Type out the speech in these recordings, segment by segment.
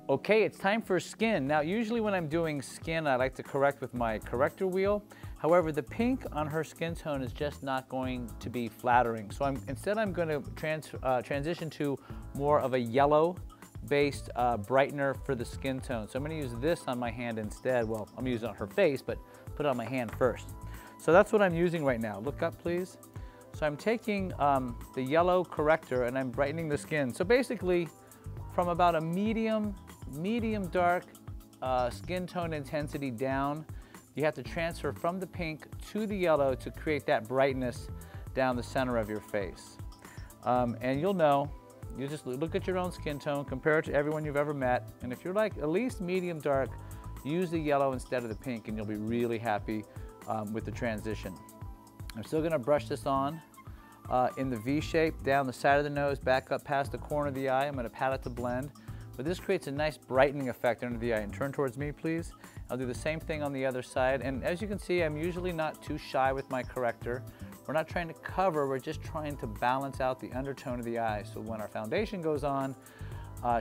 Okay, it's time for skin. Now, usually when I'm doing skin, I like to correct with my corrector wheel. However, the pink on her skin tone is just not going to be flattering. So instead I'm going to transition to more of a yellow-based brightener for the skin tone. So I'm going to use this on my hand instead. Well, I'm using it on her face, but put it on my hand first. So that's what I'm using right now. Look up, please. So I'm taking the yellow corrector and I'm brightening the skin. So basically, from about a medium dark skin tone intensity down, you have to transfer from the pink to the yellow to create that brightness down the center of your face. And you'll know, you just look at your own skin tone, compare it to everyone you've ever met, and if you're like at least medium dark, use the yellow instead of the pink and you'll be really happy with the transition. I'm still gonna brush this on in the V shape, down the side of the nose, back up past the corner of the eye. I'm gonna pat it to blend. But this creates a nice brightening effect under the eye. And turn towards me, please. I'll do the same thing on the other side. And as you can see, I'm usually not too shy with my corrector. We're not trying to cover, we're just trying to balance out the undertone of the eye. So when our foundation goes on,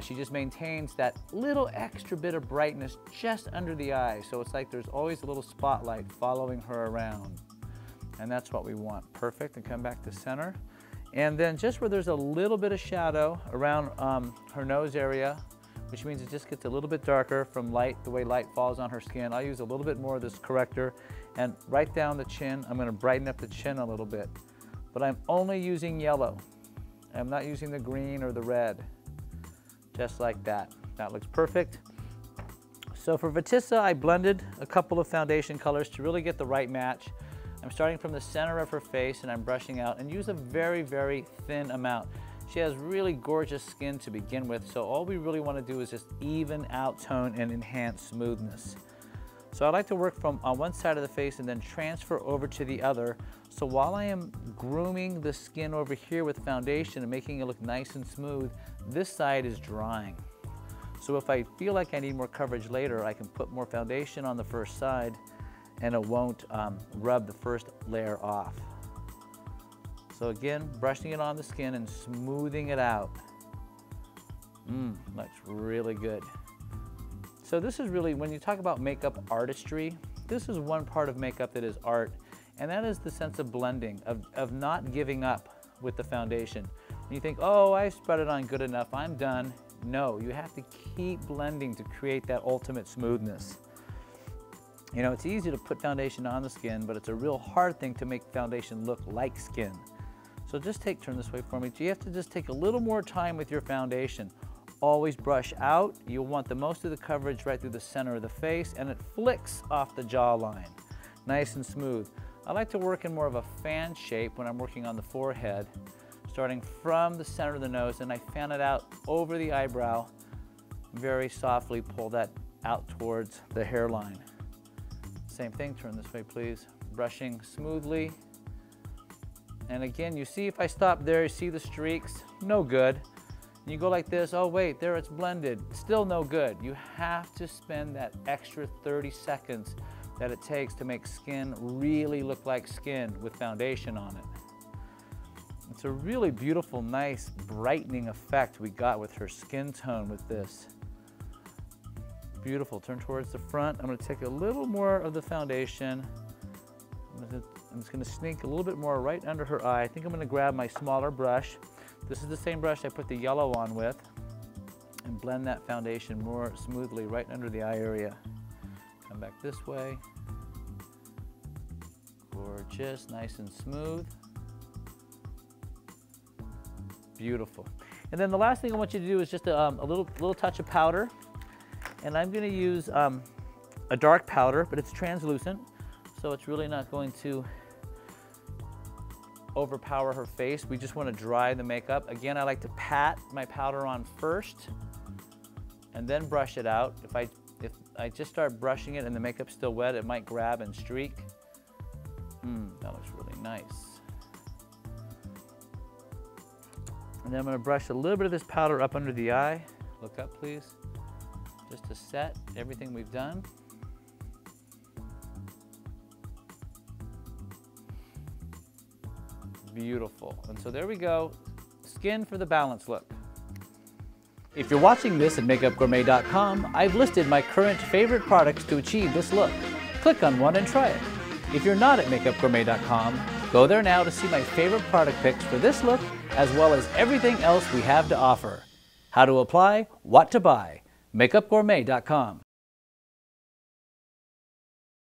she just maintains that little extra bit of brightness just under the eye. So it's like there's always a little spotlight following her around. And that's what we want. Perfect, and come back to center. And then just where there's a little bit of shadow around her nose area, which means it just gets a little bit darker from light, the way light falls on her skin. I'll use a little bit more of this corrector. And right down the chin, I'm gonna brighten up the chin a little bit. But I'm only using yellow. I'm not using the green or the red. Just like that. That looks perfect. So for Vatissa, I blended a couple of foundation colors to really get the right match. I'm starting from the center of her face and I'm brushing out, and use a very, very thin amount. She has really gorgeous skin to begin with, so all we really want to do is just even out tone and enhance smoothness. So I like to work from on one side of the face and then transfer over to the other. So while I am grooming the skin over here with foundation and making it look nice and smooth, this side is drying. So if I feel like I need more coverage later, I can put more foundation on the first side and it won't rub the first layer off. So again, brushing it on the skin and smoothing it out. Looks really good. So this is really, when you talk about makeup artistry, this is one part of makeup that is art, and that is the sense of blending, of not giving up with the foundation. When you think, oh, I spread it on good enough, I'm done. No, you have to keep blending to create that ultimate smoothness. You know, it's easy to put foundation on the skin, but it's a real hard thing to make foundation look like skin. So just turn this way for me. You have to just take a little more time with your foundation. Always brush out. You'll want the most of the coverage right through the center of the face, and it flicks off the jawline. Nice and smooth. I like to work in more of a fan shape when I'm working on the forehead, starting from the center of the nose, and I fan it out over the eyebrow. Very softly pull that out towards the hairline. Same thing, turn this way please. Brushing smoothly. And again, you see if I stop there, you see the streaks, no good. You go like this, oh wait, there it's blended, still no good. You have to spend that extra 30 seconds that it takes to make skin really look like skin with foundation on it. It's a really beautiful, nice, brightening effect we got with her skin tone with this. Beautiful, turn towards the front. I'm gonna take a little more of the foundation. I'm just gonna sneak a little bit more right under her eye. I think I'm gonna grab my smaller brush. This is the same brush I put the yellow on with, and blend that foundation more smoothly right under the eye area. Come back this way. Gorgeous, nice and smooth. Beautiful. And then the last thing I want you to do is just a little touch of powder. And I'm going to use a dark powder, but it's translucent, so it's really not going to overpower her face. We just want to dry the makeup. Again, I like to pat my powder on first and then brush it out. If I just start brushing it and the makeup's still wet, it might grab and streak. That looks really nice. And then I'm going to brush a little bit of this powder up under the eye. Look up, please. Just to set everything we've done. Beautiful. And so there we go. Skin for the balance look. If you're watching this at MakeupGourmet.com, I've listed my current favorite products to achieve this look. Click on one and try it. If you're not at MakeupGourmet.com, go there now to see my favorite product picks for this look, as well as everything else we have to offer. How to apply, what to buy. MakeupGourmet.com.